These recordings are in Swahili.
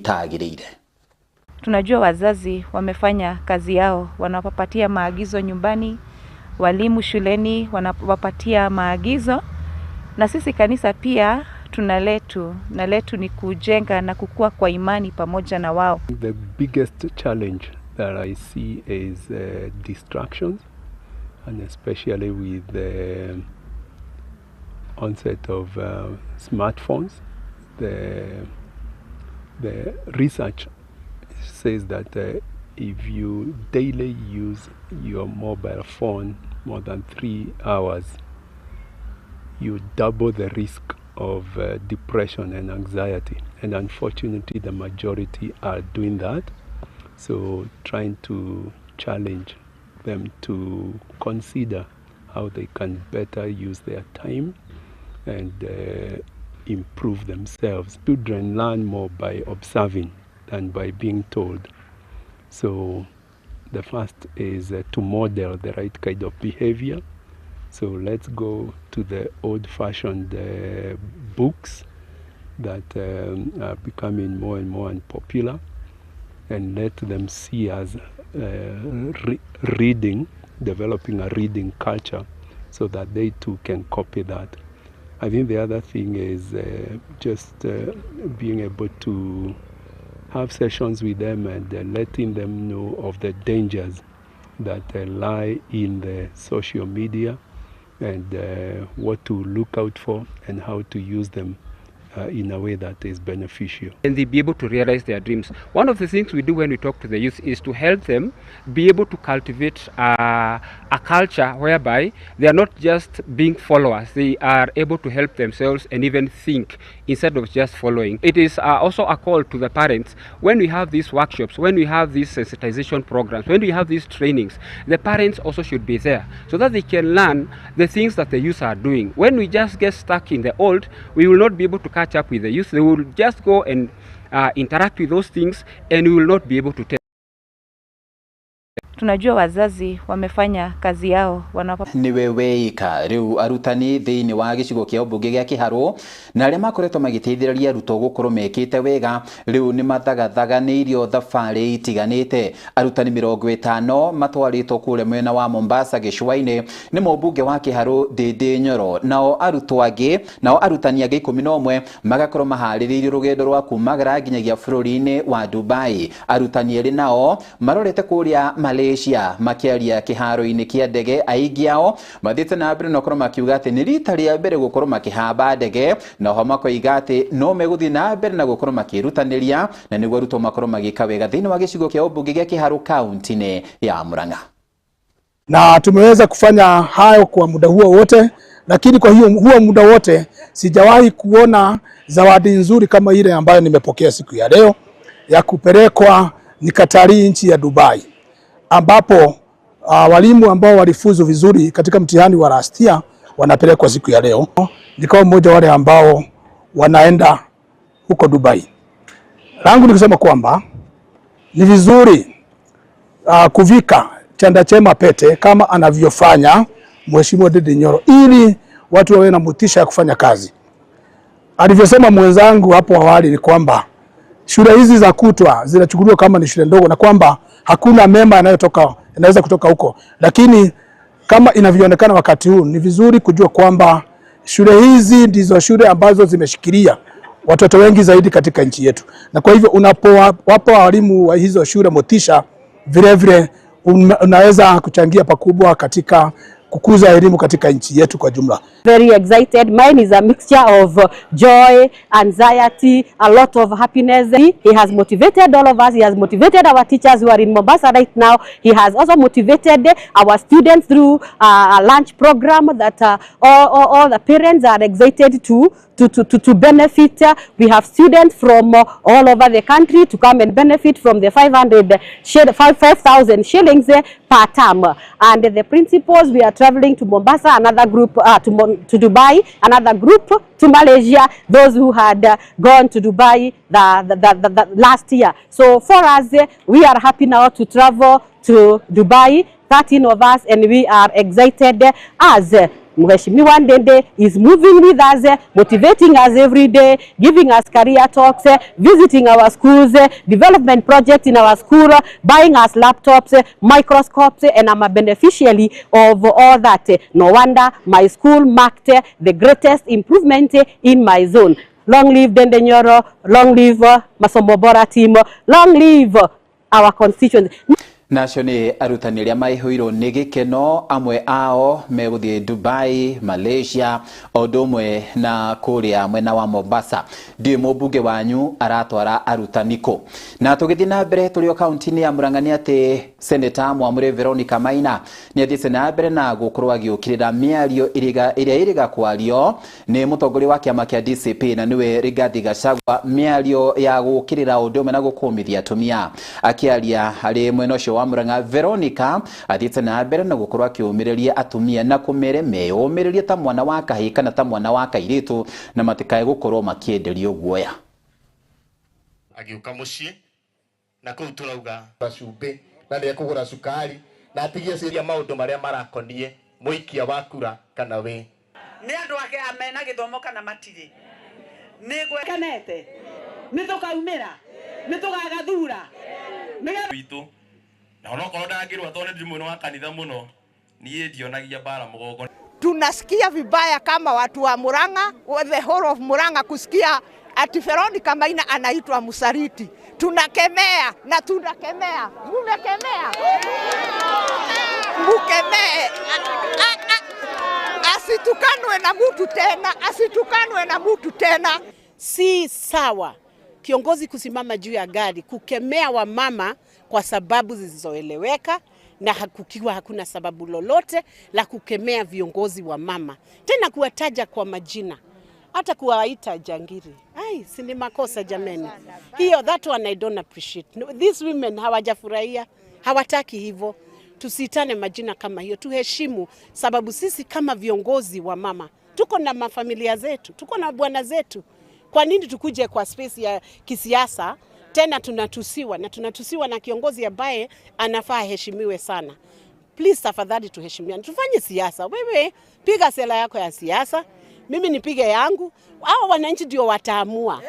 itagirire. Tunajua wazazi wamefanya kazi yao, wanapapatia maagizo nyumbani, walimu shuleni wanapapatia maagizo, na sisi kanisa pia tuna letu ni kujenga na kukua kwa imani pamoja na wao. The biggest challenge that I see is distractions, and especially with the onset of smartphones. The research says that if you daily use your mobile phone more than 3 hours, you double the risk of depression and anxiety. And unfortunately, the majority are doing that. So trying to challenge them to consider how they can better use their time and improve themselves. Children learn more by observing than by being told. So the first is to model the right kind of behavior. So let's go to the old-fashioned books that are becoming more and more unpopular, and let them see as reading, developing a reading culture so that they too can copy that. I think the other thing is just being able to have sessions with them and letting them know of the dangers that lie in the social media, and what to look out for and how to use them in a way that is beneficial. And they be able to realize their dreams. One of the things we do when we talk to the youth is to help them be able to cultivate a culture whereby they are not just being followers, they are able to help themselves and even think instead of just following. It is also a call to the parents. When we have these workshops, when we have these sensitization programs, when we have these trainings, the parents also should be there so that they can learn the things that the youth are doing. When we just get stuck in the old, we will not be able to catch up with the youth. They will just go and interact with those things, and we will not be able to tell. Tunajua wazazi wamefanya kazi yao, niwe weika riu arutani thiini wa gicigo kia Ubunge gia Kiharu na aria makoretwo magiteithĩrĩria arutwo gukorwo mekite wega riu ni mathagathaganirio thabari itiganite. Arutani 50 matwaritwo kule mwena wa Mombasa gicua-ini ni Mũmbunge wa Kiharu Ndindi Nyoro, nao arutwo angi nao arutani angi 11 magakorwo maharĩrĩirie rugendo rwa kumagara nginyagia bũrũri-inĩ wa Dubai. Arutani eri nao marorete kuria Malaysia makiaria kiharo-ini kia ndege. Aingi ao mathite na mbere nokorwo makiuga ati ni rita ria mbere gukorwo makihamba ndege, naho makoiga ati no meguthi na mbere na gukorwo makirutaniria na niguo arutwo makorwo magika wega thiini wa gicigo kia Ubunge gia Kiharu kaunti-ini ya Murang'a. Na tumeweza kufanya hayo kwa muda huo wote, lakini kwa huo muda wote sijawahi kuona zawadi nzuri kama ile ambayo nimepokea siku ya leo ya kupelekwa nikatalii nchi ya Dubai, ambapo walimu ambao walifuzu vizuri katika mtihani wa last year wanapelekwa siku ya leo. Nikawa mmoja wale ambao wanaenda huko Dubai. Langu ni kusema kwamba ni vizuri kuvika chanda chema pete kama anavyofanya Mheshimiwa Ndindi Nyoro, ili watu wawe na motisha ya kufanya kazi. Alivyosema mwenzangu hapo awali ni kwamba shule hizi za kutwa zinachukuliwa kama ni shule ndogo na kwamba hakuna mema yanaweza kutoka huko, lakini kama inavyoonekana wakati huu ni vizuri kujua kwamba shule hizi ndizo shule ambazo zimeshikilia watoto wengi zaidi katika nchi yetu, na kwa hivyo unapowapa walimu wa hizo shule motisha, vile vile unaweza kuchangia pakubwa katika kukuza elimu katika nchi yetu kwa jumla. Very excited. Mine is a mixture of joy, anxiety, a lot of happiness. He has motivated all of us. He has motivated our teachers who are in Mombasa right now. He has also motivated our students through a lunch program that all the parents are excited to benefit. We have students from all over the country to come and benefit from the 5,000 shillings per term. And the principals, we are traveling to Mombasa, another group to Dubai, another group to Malaysia, those who had gone to Dubai the last year. So for us, we are happy now to travel to Dubai, 13 of us, and we are excited as Mheshimiwa Ndende is moving with us, motivating us every day, giving us career talks, visiting our schools, development projects in our school, buying us laptops, microscopes, and I'm a beneficiary of all that. No wonder my school marked the greatest improvement in my zone. Long live Ndende Nyoro, long live Masomo Bora team, long live our constituents. Nacio nĩ arutani arĩa maihũirwo nĩ gĩkeno, amwe ao megũthiĩ Dubai, Malaysia, o ũndũ ũmwe na kũrĩa mwena wa Mombasa. Ndiũĩ mũmbunge wanyu aratwara arutani kũ. Na tũgĩthiĩ na mbere tũrĩ o kaunti-inĩ ya Murang'a nĩ atĩ Senator Mwamure Veronica Maina nĩ athiĩte na mbere na gũkorwo agĩũkĩrĩra mĩario ĩrĩa ĩrĩga kwario nĩ mũtongoria wa kĩama kĩa DCP na nĩwe Rigathi Gachagua, mĩario ya gũũkĩrĩra ũndũ ũmwe na gũkũmithia atumia. Akĩaria harĩ mwena ũcio wa Murang'a, Veronica athiĩte na mbere na gũkorwo akĩũmĩrĩria atumia na kũmere meyũmĩrĩrie ta mwana wa kahĩĩ kana ta mwana wa kairĩtu na matikae gũkorwo makĩenderio guoya. Agĩũka mũciĩ na kũu tũrauga cumbĩ na nĩ ekũgũra cukari na atigie ciria maũndũ marĩa marakonie mũikia wa kura kana we. Nĩ andũ ake amena gĩthomo kana matirĩ. Nĩ gwekenete. Nĩ tũkaumĩra. Nĩ tũgagathura. Witũ na onokorwo ndangĩrwa tondũ ndĩ mwena wa kanitha mũno niĩ ndionagia bara mũgongo. Tunasikia vibaya kama watu wa Murang'a, the whole of Murang'a kusikia ati Veronica Maina anaitwa msaliti. Tunakemea na tunakemea. Mumekemea. Mukemee. Asitukanwe na mtu tena, asitukanwe na mtu tena. Si sawa kiongozi kusimama juu ya gari kukemea wamama kwa sababu zisizoeleweka na kukiwa hakuna sababu lolote la kukemea viongozi wa mama, tena kuwataja kwa majina, hata kuwaita jangiri. Ai, si ni makosa jameni. Hiyo, that one I don't appreciate. These women hawajafurahia, hawataki hivyo. Tusitane majina kama hiyo, tuheshimu, sababu sisi kama viongozi wa mama tuko na mafamilia zetu, tuko na bwana zetu. Kwa nini tukuje kwa space ya kisiasa tena tunatusiwa na kiongozi ambaye anafaa heshimiwe sana? Please tafadhali tuheshimiane, tufanye siasa. Wewe piga sera yako ya siasa, mimi nipige yangu, hao wananchi ndio wataamua.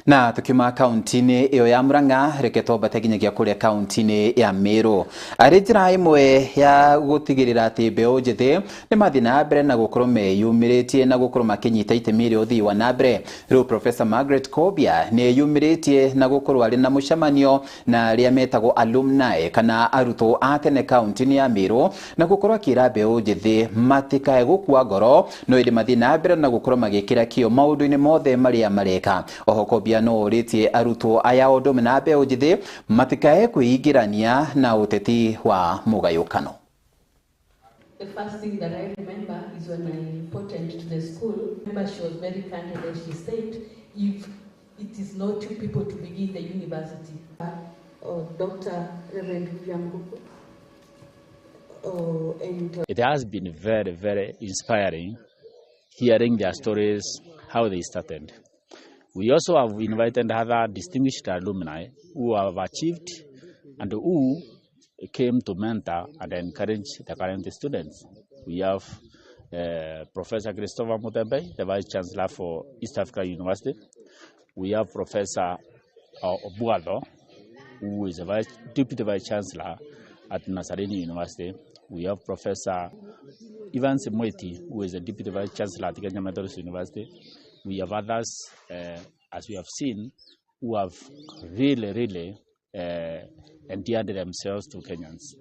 Na tukiuma kaunti-inĩ ĩyo ya Murang'a, reke twambate nginyagia kũrĩa kaunti-inĩ ya Meru. Arĩ njĩra ĩmwe ya gũtigĩrĩra atĩ mbeũ njĩthĩ nĩ mathiĩ na mbere na gũkorwo meyumĩrĩtie na gũkorwo makĩnyita itemi rĩa ũthii wa na mbere. Rĩu Professor Margaret Kobia nĩ eyumĩrĩtie na gũkorwo arĩ na mũcemanio na arĩa metagwo alumni kana arutwo a tene kaunti-inĩ ya Meru, na gũkorwo akĩra mbeũ njĩthĩ matikae gũkua ngoro, no ĩndĩ mathiĩ na mbere na gũkorwo magĩkĩra kĩo maũndũ-inĩ mothe marĩa mareka. Oho Kobia no ũrĩtie arutwo aya ũndũ ũmwe na mbeũ njĩthĩ matikae kwĩingĩrania na ũteti wa mũgayũkano. The first thing that I remember is when I reported to the school. Remember, she was very candid and she said, if it is not two people to begin the university, Dr. Reverend William Gugu. It has been very, very inspiring hearing their stories, how they started. We also have invited other distinguished alumni who have achieved and who came to mentor and encourage the current students. We have Professor Christopher Mutembe, the Vice Chancellor for East Africa University. We have Professor Obuado, who is a Deputy Vice Chancellor at Nasareni University. We have Professor Ivan Semweti, who is a Deputy Vice Chancellor at Kenya Methodist University. We have others, as we have seen, who have really endeared themselves to Kenyans.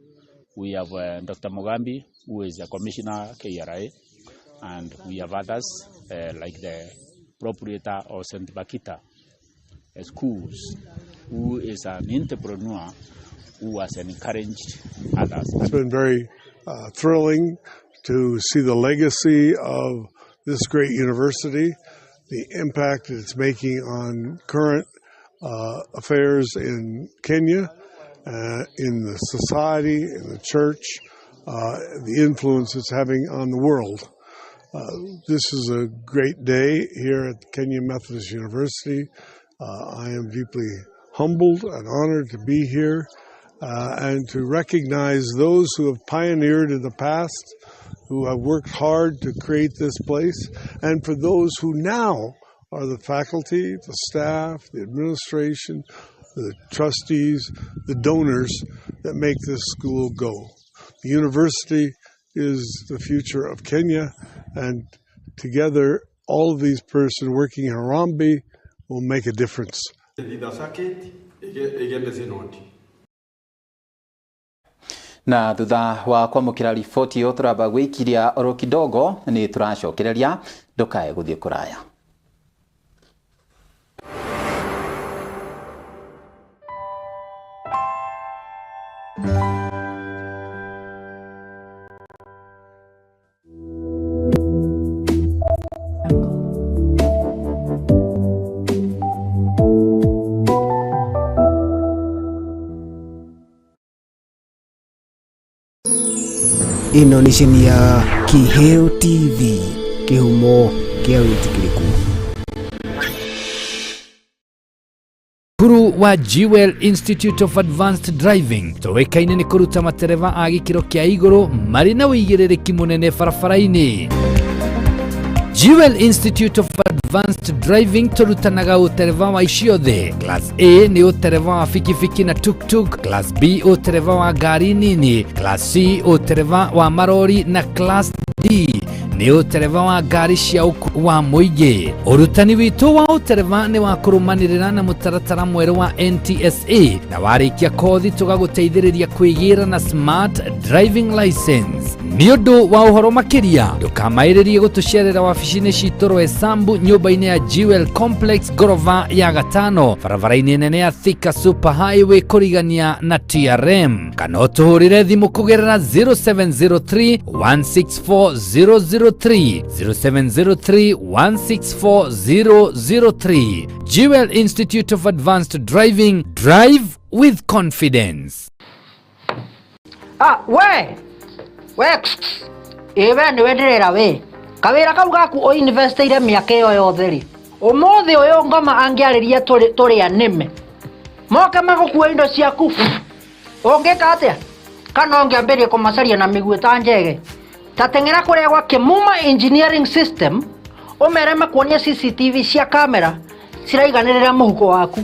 We have Dr. Mugambi, who is a Commissioner KRI, and we have others like the proprietor of St. Bakita Schools, who is an entrepreneur who has encouraged others. It's been very thrilling to see the legacy of this great university, the impact it's making on current affairs in Kenya, in the society, in the church, the influence it's having on the world. This is a great day here at Kenya Methodist University. I am deeply humbled and honored to be here and to recognize those who have pioneered in the past, who have worked hard to create this place, and for those who now are the faculty, the staff, the administration, the trustees, the donors that make this school go. The university is the future of Kenya, and together all of these persons working in Harambee will make a difference. Na thutha wa kwamukira riboti yo turamba gwikiria oro kidogo ni turacokereria ndukae guthie kuraya. Ino ni ceni ya Kiheo TV, kihumo kia witikiriku. Kuru wa Jewel Institute of Advanced Driving towekaine ni kuruta matereva a gikiro kia iguru mari na uigiririki munene barabara-ini. Jewel Institute of Advanced Driving turutanaga utereva wa ciothe. Class A ni utereva wa fikifiki na tuk-tuk, Class B utereva wa gari nini, Class C utereva wa marori na Class D ni utereva wa gari cia wa muigi. Urutani witu wa utereva ni wa kurumanirira na mutaratara mweru wa NTSA na warikia kothi tugaguteithiriria kwigira na smart driving license. Ni undu wa uhoro makiria ndukamairirie gutucerera wabici-ini citu Rwesambu nyumba-ini ya Jewel Complex gorova ya gatano barabara-ini nene ya Thika Super Highway kurigania na TRM, kana utuhurire thimu kugerera 0703 164 003 0703 164 003. Jewel Institute of Advanced Driving, drive with confidence. Ewe ni wenderera we kawira kau gaku o investiire miaka iyo yothe ri umuthi uyu ngoma angiariria turi anime moke magukuwa indo ciaku ungika atia kana ungiambirie kumacaria na miguu ta njege tatengera kuria gwa Kimuma Engineering System umere makuonia CCTV cia kamera ciraiganirira muhuko waku.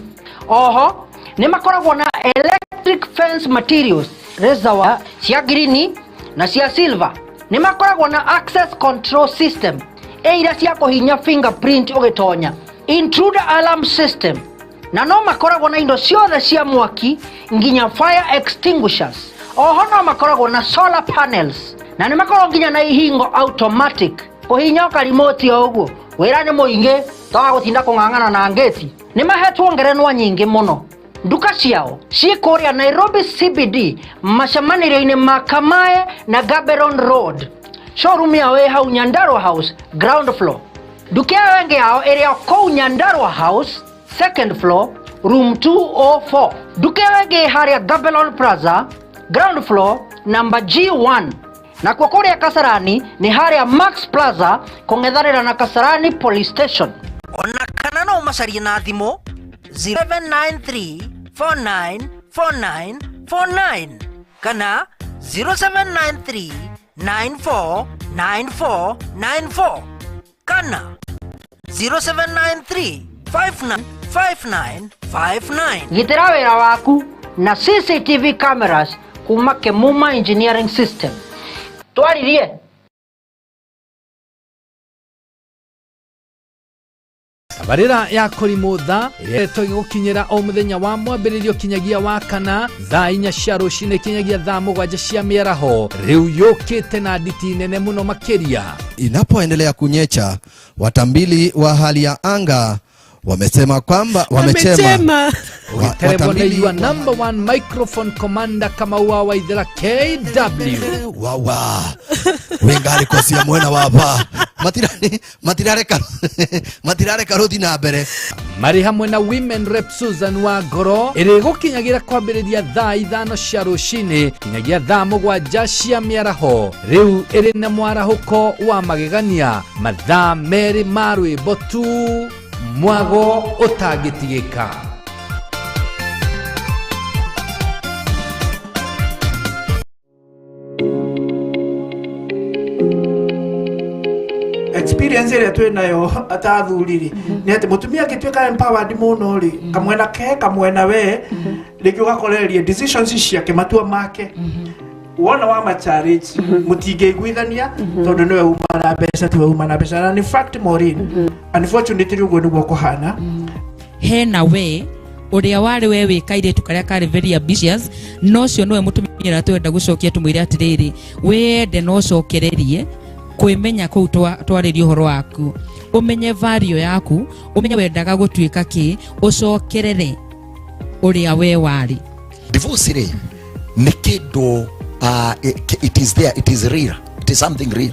Oho ni makoragwo na electric fence materials reservoir cia green na cia silver. Ni makoragwo na access control system eira cia kuhinya fingerprint ugitonya, intruder alarm system, na no makoragwo na indo ciothe cia mwaki nginya fire extinguishers. Oho no makoragwo na solar panels na ni makoragwo nginya na ihingo automatic kuhinya ka remote oguo wira ni muingi tawa gutinda kung'ang'ana na ngeti. Ni mahetwo ngerenwa nyingi muno. Nduka ciao cikuria Nairobi CBD macamanĩrio-inĩ ma Kamae na Gaborone Road. Showroom yao ĩ hau Nyandarua House ground floor. Nduka yao ĩngĩ yao ĩrĩ kũu Nyandarua House second floor room 204. Nduka yao ĩngĩ harĩa Gaborone Plaza ground floor number G1. Na kwa kuria Kasarani ni harĩa Max Plaza kũng'ethanĩra na Kasarani Police Station. Ona kana no macarie na thimũ 0793 494949 kana 0793 949494 kana 0793 595959. Gitira wira waku na CCTV cameras kuma Kimuma Engineering System. Twaririe Barira ya kurimutha iretwo gukinyira o muthenya wa mwambiririo kinyagia wa kana thaa 4 cia rucine kinyagia thaa 7 cia miaraho. Riu yukite na nditi nene muno makiria. Inapoendelea kunyecha, watambili wa hali ya anga wamesema kwamba watambili wa number 1 microphone commander kama wa Ithera KW wawa wengari kosia mwena wapa matirare karuthi na mbere mari hamwe na women rep Susan wa Ngoro iri gukinyagira kwambiriria thaa 5 cia rucine kinyagia thaa 7 cia miaraho. Riu iri na mwarahuko wa magegania mathaa meri ma rwimbo tu mwago utagitigika. experience ile tu nayo atathuriri ni ati mutumia gituika empowered muno ri kamwena ke kamwena we rĩngĩ ũgakoreria decisions ciake matua make wona wa macharage mutingeiguithania tondu niwe uma na mbeca tiwe uma na mbeca na in fact Maureen unfortunately uguo niguo kuhana hena we uria wari we wikaire tukaria kari very ambitious no cio nowe mutumira twenda gucokia tumwire atiriri wende no cokererie kwimenya kuu twaririo horo waku umenye value yaku umenye wendaga gutuika ki ucokerere uria we wari divorce re ni kindu it is there, it is real, it is something real.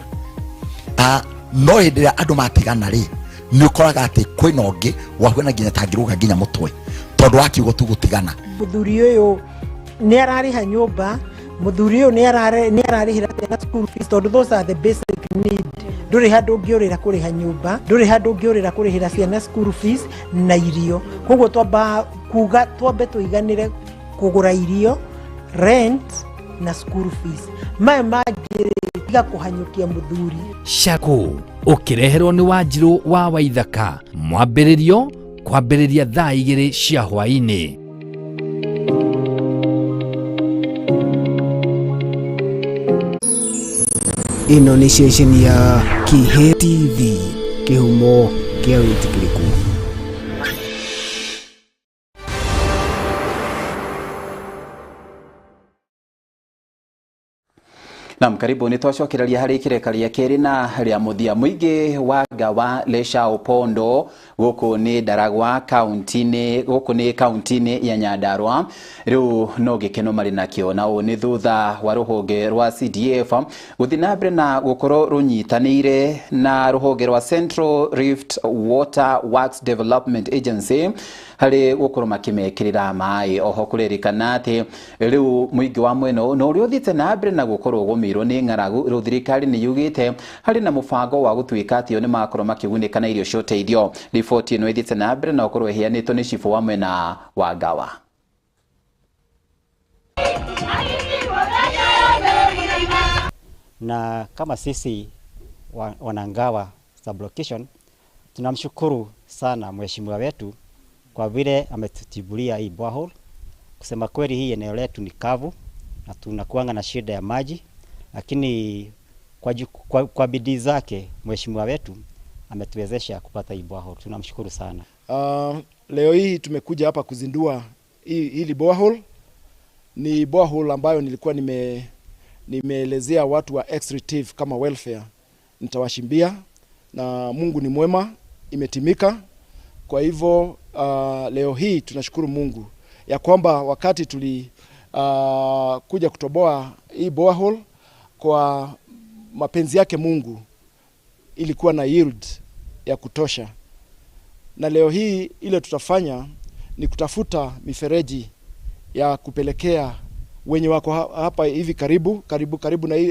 No hĩndĩ andũ matigana rĩ nĩ ũkoraga atĩ kwĩna ũngĩ wahuana nginya tangĩrũga nginya mũtwe tondũ wa kiugo tu gũtigana. Mũthuri ũyũ nĩ ararĩha nyũmba, mũthuri ũyũ nĩ ararĩhĩra ciana school fees tondũ those are the basic need. Ndũrĩ handũ ũngĩũrĩra kũrĩha nyũmba, ndũrĩ handũ ũngĩũrĩra kũrĩhĩra ciana school fees na irio. Koguo twamba kuga twambe tũiganĩre kũgũra irio, rent na school fees. Maya mangĩ tiga kũhanyũkia mũthuri. Shaku ũkĩreherwo nĩ Wanjirũ wa Waithaka. Mwambĩrĩrio kwambĩrĩria thaa 2 cia hwaĩ-inĩ. Ĩno nĩ ceceni ya Kiheo TV, kĩhumo kĩa wĩtĩkĩrĩku. Naam, karibu ni twacokeraria hari kirekaria keri na ria muthia muingi wa Gawa Lesha Opondo guku ni Ndaragwa kaunti-ini ya Nyandarua riu no gikeno mari nakio na ni thutha wa ruhonge rwa CDF guthina mbere na gukoro runyitanire na ruhonge rwa Central Rift Water Works Development Agency hari gukoro makimekirira mai oho kurerikana ati riu muingi wa mweno no uri uthite na mbere na gukoro gumirwo ni ng'aragu riu thirikari ni yugite hari na mubango wa gutuika atio ni makoro makigunika na irio cioteithio. Riboti ino ithite na mbere na gukoro ihianitwo ni cifu wa mwena wa Gawa. Na kama sisi wanangawa sublocation tunamshukuru sana mheshimiwa wetu kwa vile ametutibulia hii borehole. Kusema kweli hii eneo letu ni kavu na tunakuanga na shida ya maji, lakini kwa bidii zake mheshimiwa wetu ametuwezesha kupata hii borehole. Tunamshukuru sana. Leo hii tumekuja hapa kuzindua hili borehole. Ni borehole ambayo nilikuwa nimeelezea watu wa Executive kama welfare nitawashimbia, na Mungu ni mwema, imetimika. Kwa hivyo leo hii tunashukuru Mungu ya kwamba wakati kuja kutoboa hii borehole kwa mapenzi yake Mungu ilikuwa na yield ya kutosha. Na leo hii ile tutafanya ni kutafuta mifereji ya kupelekea wenye wako hapa hivi karibu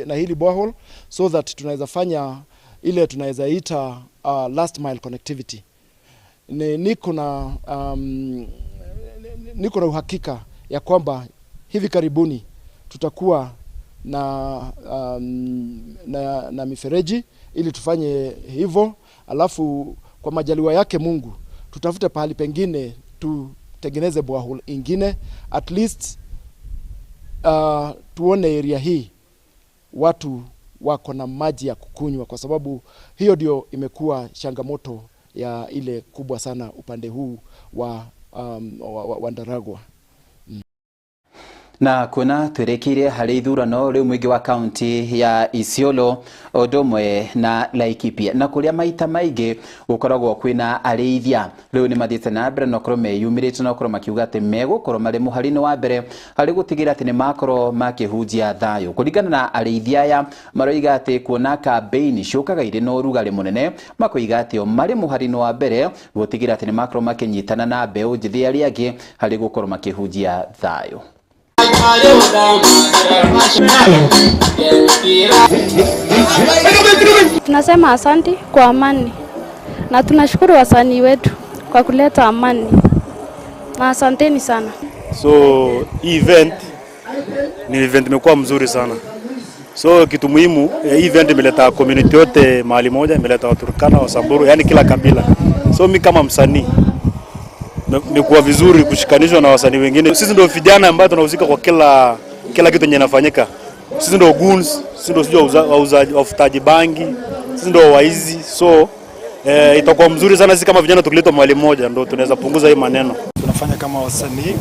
na hili borehole, so that tunaweza fanya ile tunaweza ita last mile connectivity. Niko na uhakika ya kwamba hivi karibuni tutakuwa na mifereji ili tufanye hivyo, alafu kwa majaliwa yake Mungu tutafute pahali pengine tutengeneze borehole ingine, at least tuone area hii watu wako na maji ya kukunywa, kwa sababu hiyo ndio imekuwa changamoto ya ile kubwa sana upande huu wa Ndaragwa. Na kuna twerekirie hari ithurano riu mwingi wa kaunti ya Isiolo Odomwe na Laikipia na kuria maita maingi gukoragwo kwina arĩithia riu ni mathiĩte na mbere no korwo meyumirĩte no korwo makiuga atĩ megũkorwo marĩ mũhari-inĩ wa mbere harĩ gũtigĩra atĩ nĩ makorwo makĩhunjia thayũ. Kũringana na arĩithia aya maroiga atĩ kuona campaign ciũkaga irĩ na ũrugarĩ mũnene makoiga atĩ marĩ mũhari-inĩ wa mbere gũtigĩra atĩ nĩ makorwo makĩnyitana na mbeũ njĩthĩ arĩa angĩ harĩ gũkorwo makĩhunjia thayũ. Tunasema asante kwa amani na tunashukuru wasanii wetu kwa kuleta amani na asanteni sana. So event ni event imekuwa mzuri sana, So kitu muhimu hii event imeleta community yote mahali moja, imeleta Waturkana, Wasamburu, yani kila kabila. So mimi kama msanii nimekuwa vizuri kushikanishwa na wasanii wengine. Sisi ndio vijana ambao tunahusika kwa kila kitu yenye inafanyika. Sisi ndio goons, sisi ndio sio wafutaji bangi, sisi ndio waizi. So itakuwa mzuri sana sisi kama vijana tukiletwa mahali moja ndio tunaweza punguza hii maneno. Tunafanya kama wasanii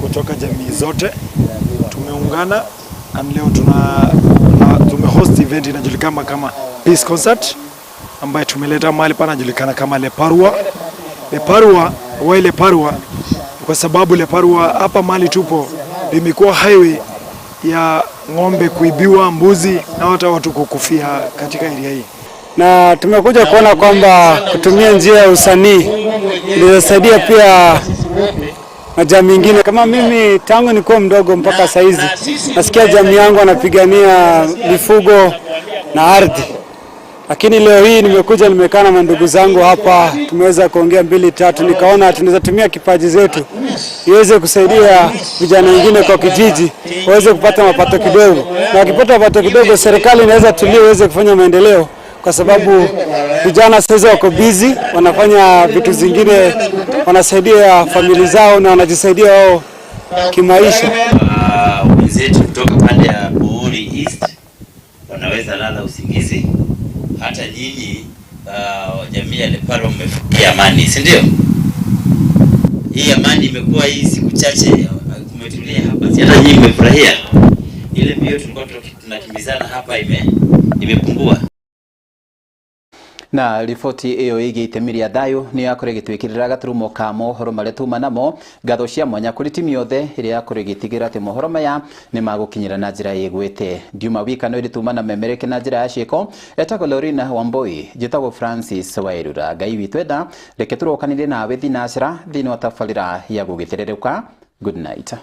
kutoka jamii zote. Tumeungana na leo tumehost event inajulikana kama Peace Concert ambayo tumeleta mahali panajulikana kama Leparua. Leparua kwa sababu Leparua hapa mahali tupo limekuwa highway ya ng'ombe kuibiwa, mbuzi na hata watu kukufia katika area hii. Na tumekuja kuona kwamba kutumia njia ya usanii inasaidia pia na jamii nyingine. Kama mimi tangu nilikuwa mdogo mpaka saizi nasikia jamii yangu anapigania mifugo na ardhi. Lakini leo hii nimekuja nimekaa na ndugu zangu hapa, tumeweza kuongea 2-3, nikaona tunaweza tumia kipaji zetu iweze kusaidia vijana wengine kwa kijiji waweze kupata mapato kidogo. Na wakipata mapato kidogo serikali inaweza tulia iweze kufanya maendeleo, kwa sababu vijana sasa wako busy, wanafanya vitu zingine, wanasaidia familia zao na wanajisaidia wao kimaisha. Wenzetu kutoka pande ya Buhuri East wanaweza lala usingizi. Hata nyinyi jamii ya Leparua mmefikia amani, si ndio? Hii amani imekuwa hii siku chache kumetulia hapa. Si hata nyinyi mmefurahia? Ile mbio tulikuwa tunakimbizana hapa imepungua. Na riboti iyo igi itemi ria thayu ni yakore gitwikirira gaturumo ka mohoro maria tuma namo ngatho cia mwanya kuri timu yothe iria yakore gitigira ati mohoro maya ni magukinyira na njira igwete. Ndiuma wika no irituma na memereke na njira ya cieko etagwo Lorina Wamboi, jitagwo Francis Wairura. Ngai witwenda reke turokanire nawe thinacira thini wa tabarĩra ya gugithireruka. Good night.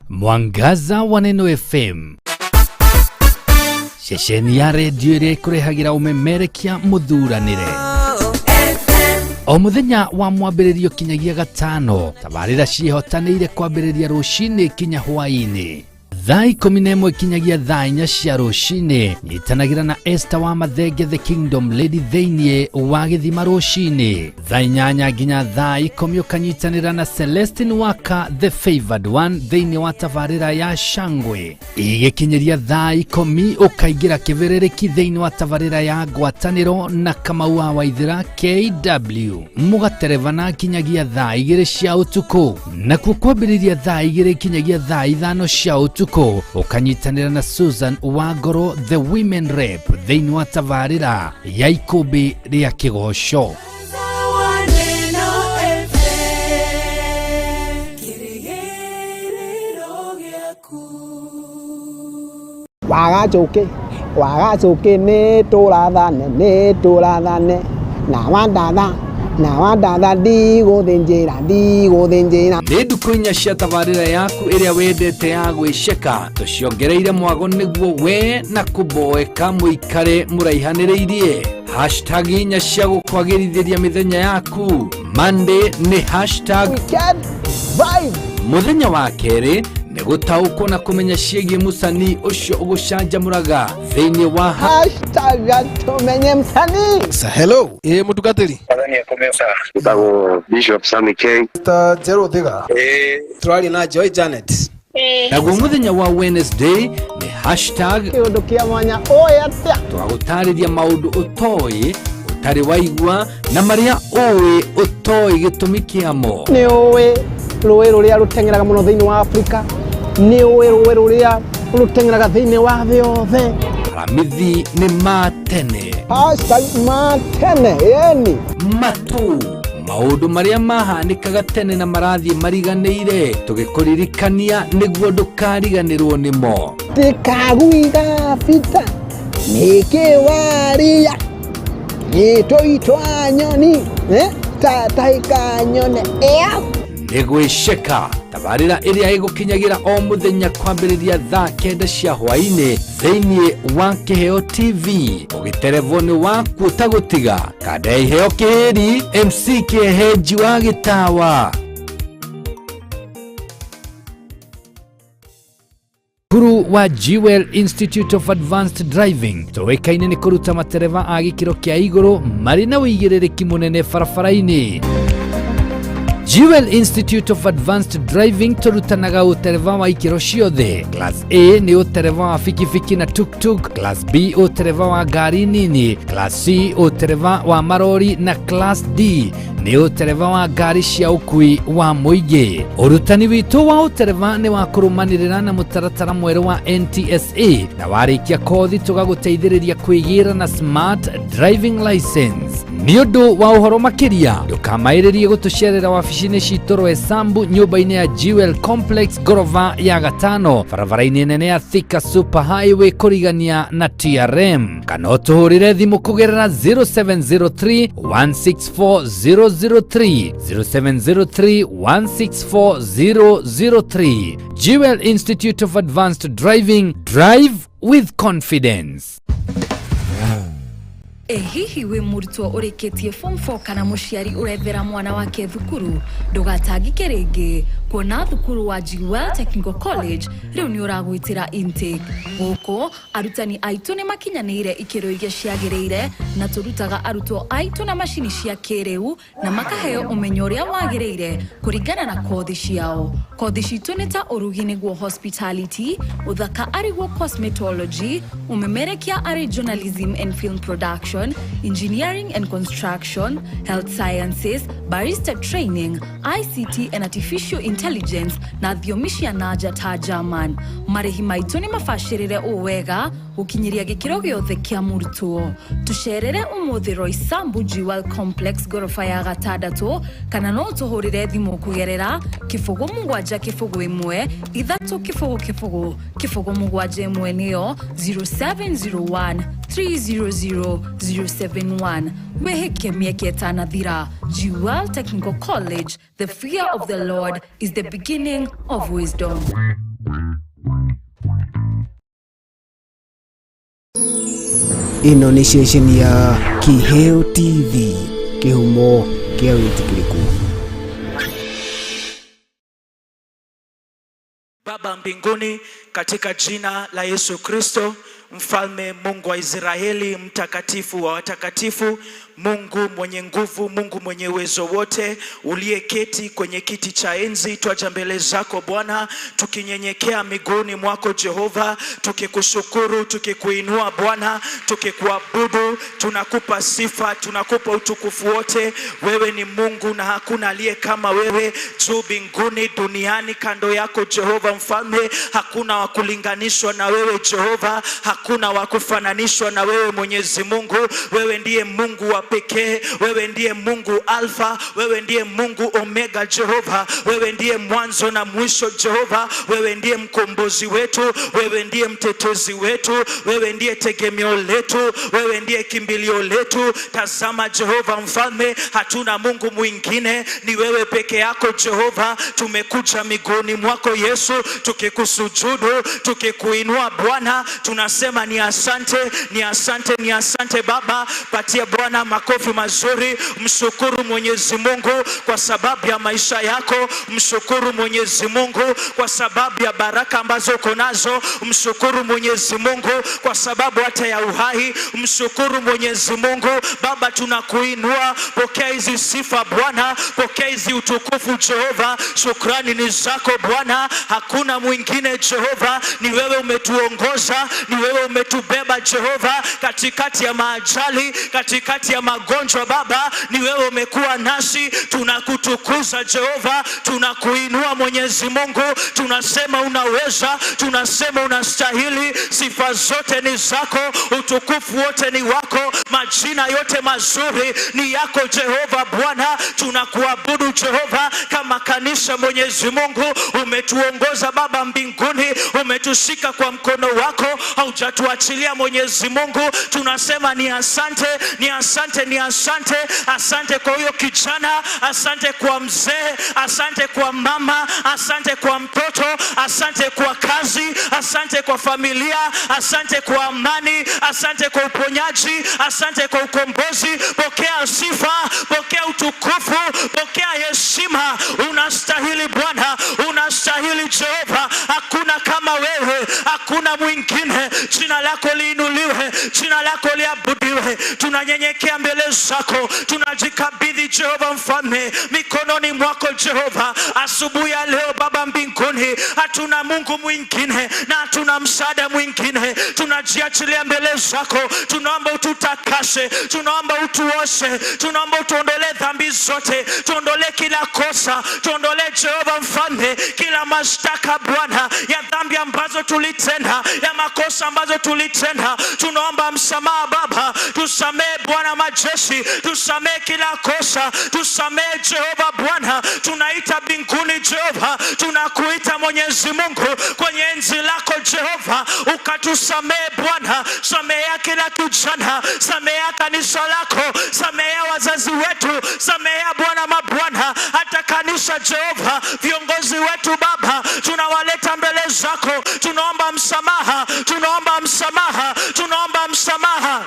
Mwangaza wa Neno FM, shesheni ya redio iria ikurehagira umemerekia muthuranire o muthenya wa mwambĩrĩrio kinyagia gatano. Tabarĩra ciĩhotanĩire kwambĩrĩria rũcinĩ kinya hwaĩ-inĩ thaa 11 kinyagia thaa 4 cia rũcinĩ. Nyitanagĩra na Esther wa Mathenge the Kingdom Lady thĩinĩ wa Gĩthima rũcinĩ thaa 8 nginya thaa 10. Ũkanyitanĩra na Celestine Waka the Favored One thĩinĩ wa tabarĩra ya Shangwe. Igĩkinyĩria thaa 10 ũkaingĩra kĩberereki thĩinĩ wa tabarĩra ya Ngwatanĩro na Kamau wa Waithĩra KW. Mũgaterevana kinyagia thaa 2 cia ũtukũ, nakuo kwambĩrĩria thaa 2 kinyagia thaa 5 cia ũtukũ. Ukanyitanĩra na Susan Wangoro the Women Rep thĩinĩ wa tabarĩra ya ikũmbĩ rĩa Kĩgoco. Wagacoke nĩ tũrathane na wadatha ndigũthĩnjĩra. Nĩ ndukũ inya cia tabarĩra yaku ĩrĩa wendete ya gwĩceka tũciongereire mwago nĩguo we na kũmboeka mũikare mũraihanĩrĩirie. Hashtag inya cia gũkwagĩrithĩria mĩthenya yaku. Monday nĩ hashtag vibe. Mũthenya wa kerĩ nĩ gũtaũkwo na kũmenya ciĩgiĩ mũcanii ũcio ũgũcanjamũraga thĩinĩ wa hashtag tumenye msanii. Hello mũtungatĩri Itago Bishop Sammy K. Zero Thiga. Turari na Joy Janet. Naguo mũthenya wa Wednesday nĩ hashtag kĩũndũ kĩa mwanya oya tia. Twagũtarĩria maũndũ ũtoĩ utari waigua na maria uwi utoi gitumi kiamo. Ni uwi ruwi ruria rutengeraga muno thiini wa Afrika, ni uwi ruwi ruria rutengeraga thiini wa thii yothe. Ramithi ni matene. #matene yani matu maundu maria mahanikaga tene na marathie mariganeire tugikuririkania niguo ndukariganirwo nimo. Tikaguiga fita nikiwaria gitoitwa nyoni tataika nyone nigwiceka tabarira iria igukinyagira o muthenya kwambiriria thaa 9 cia hwaini thiini wa Kiheo TV ugiterevoni waku utagutiga kada iheo kihiri MC Kiheji wa Gitawa. Kuru wa Jewel Institute of Advanced Driving toekaine ni kuruta matereva a gikiro kia iguru mari na uigiririki munene farafaraini. Jewel Institute of Advanced Driving turutanaga utereva wa ikiro ciothe. Class A ni utereva wa fikifiki na tuk-tuk, Class B utereva wa gari nini, Class C utereva wa marori na Class D ni utereva wa gari cia ukui wa muingi. Urutani witu wa utereva ni wa kurumanirira na mutaratara mweru wa NTSA na warikia kothi tugaguteithiriria kwigira na smart driving license. Ni undu wa uhoro makiria ndukamairirie gutucerera wabici-ini citu Roysambu nyumba-ini ya Jewel Complex gorova ya gatano barabara-ini nene ya Thika Super Highway kurigania na TRM kana utuhurire thimu kugerera 0703 164 003 0703 164 003. Jewel Institute of Advanced Driving, drive with confidence. Hihi we murutwo ureketie form 4 kana muciari urethera mwana wake thukuru ndugatangike ringi kuona thukuru wa Jewel Technical College riu ni uragwitira intake guko arutani aitu ni makinyanire ikiro iria ciagirire na turutaga arutwo aitu na mashini cia kiriu na makaheo umenyo uria wagirire kuringana na kothi ciao. Kothi citu ni ta urugi niguo hospitality, uthaka ariguo cosmetology, umemerekia ari journalism and film production, engineering and construction, health sciences, barista training, ICT and artificial intelligence na thiomisha naja ta German. Marihi maitu ni mafashirire uwega ukinyiria gikiro giothe kia murutwo. Tusherere umuthi Roysambu Jewel Complex gorofa ya gatandatu kana no tuhurire thimu kugerera kifugo mugwanja kifugo imwe ithatu kifugo mugwanja imwe niyo 0701 300 071. Weheke mieke etana thira. Jewel Technical College, the fear of the Lord is the beginning of wisdom. Ino ni station ya Kiheo TV, kihumo kia witikiriku. Baba mbinguni, katika jina la Yesu Kristo, Mfalme Mungu wa Israeli, mtakatifu wa watakatifu, Mungu mwenye nguvu, Mungu mwenye uwezo wote, uliyeketi kwenye kiti cha enzi, twaja mbele zako Bwana, tukinyenyekea miguuni mwako Jehova, tukikushukuru, tukikuinua Bwana, tukikuabudu, tunakupa sifa, tunakupa utukufu wote. Wewe ni Mungu na hakuna aliye kama wewe, juu mbinguni, duniani, kando yako Jehova Mfalme, hakuna wa kulinganishwa na wewe Jehova, hakuna wa kufananishwa na wewe Mwenyezi Mungu. Wewe ndiye Mungu wa pekee, wewe ndiye Mungu Alfa, wewe ndiye Mungu Omega Jehova, wewe ndiye mwanzo na mwisho Jehova, wewe ndiye mkombozi wetu, wewe ndiye mtetezi wetu, wewe ndiye tegemeo letu, wewe ndiye kimbilio letu. Tazama Jehova Mfalme, hatuna Mungu mwingine, ni wewe peke yako Jehova. Tumekuja miguuni mwako Yesu, tukikusujudu, tukikuinua Bwana, tunasema ni asante, ni asante, ni asante Baba. Patia Bwana makofi mazuri, mshukuru Mwenyezi Mungu kwa sababu ya maisha yako, mshukuru Mwenyezi Mungu kwa sababu ya baraka ambazo uko nazo, mshukuru Mwenyezi Mungu kwa sababu hata ya uhai, mshukuru Mwenyezi Mungu. Baba tunakuinua, pokea hizi sifa Bwana, pokea hizi utukufu Jehova. Shukrani ni zako Bwana, hakuna mwingine Jehova, ni wewe umetuongoza, ni wewe umetubeba Jehova, katikati ya maajali, katikati ya ya magonjwa Baba, ni wewe umekuwa nasi. Tunakutukuza Jehova, tunakuinua Mwenyezi Mungu, tunasema unaweza, tunasema unastahili. Sifa zote ni zako, utukufu wote ni wako, majina yote mazuri ni yako Jehova Bwana. Tunakuabudu Jehova kama kanisa Mwenyezi Mungu. Umetuongoza Baba mbinguni, umetushika kwa mkono wako, haujatuachilia Mwenyezi Mungu. Tunasema ni asante, ni asante, ni asante. Asante kwa huyo kijana, asante kwa mzee, asante kwa mama, asante kwa mtoto, asante kwa kazi, asante kwa familia, asante kwa amani, asante kwa uponyaji, asante kwa ukombozi. Pokea sifa, pokea utukufu, pokea heshima. Unastahili Bwana, unastahili Jehova. Hakuna kama wewe, hakuna mwingine. Jina lako liinuliwe, jina lako liabudiwe. Tunanyenyekea mbele zako, tunajikabidhi Jehova Mfalme mikononi mwako Jehova. Asubuhi ya leo Baba mbinguni, hatuna Mungu mwingine na hatuna msaada mwingine. Tunajiachilia mbele zako, tunaomba ututakase, tunaomba utuoshe, tunaomba utuondolee dhambi zote, tuondolee kila kosa, tuondolee Jehova Mfalme kila mashtaka Bwana ya dhambi ambazo tulitenda, ya makosa ambazo tulitenda. Tunaomba msamaha Baba, tusamehe Bwana majeshi, tusamehe kila kosa, tusamehe Jehova Bwana. Tunaita mbinguni Jehova, tunakuita Mwenyezi Mungu kwenye enzi lako Jehova, ukatusamehe Bwana. Samehea kila kijana, samehea kanisa lako, samehea wazazi wetu, samehea Bwana mabwana, hata kanisa Jehova, viongozi wetu Baba, tunawaleta mbele zako. Tunaomba msamaha, tunaomba msamaha, tunaomba msamaha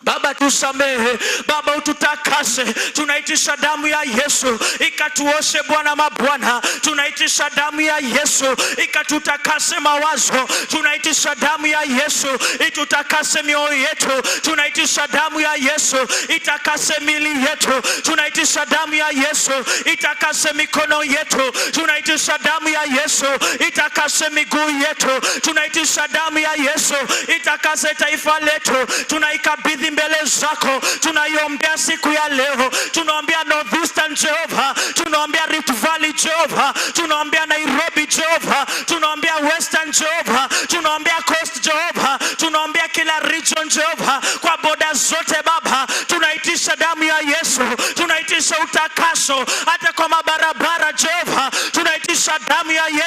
Baba, tusamehe Baba, ututakase. Tunaitisha damu ya Yesu ikatuoshe Bwana mabwana. Tunaitisha damu ya Yesu ikatutakase mawazo. Tunaitisha damu ya Yesu itutakase mioyo yetu. Tunaitisha damu ya Yesu itakase mili yetu. Tunaitisha damu ya Yesu itakase mikono yetu. Tunaitisha damu ya Yesu itakase miguu yetu. Tunaitisha damu ya Yesu itakase taifa letu. Tunaikabidhi mbele zako, tunaiombea siku ya leo. Tunaombea North Eastern Jehova, tunaombea Rift Valley Jehova, tunaombea Nairobi Jehova, tunaombea Western Jehova, tunaombea Coast Jehova, tunaombea kila region Jehova, kwa boda zote Baba. Tunaitisha damu ya Yesu, tunaitisha utakaso hata kwa mabarabara Jehova. Tunaitisha damu ya Yesu.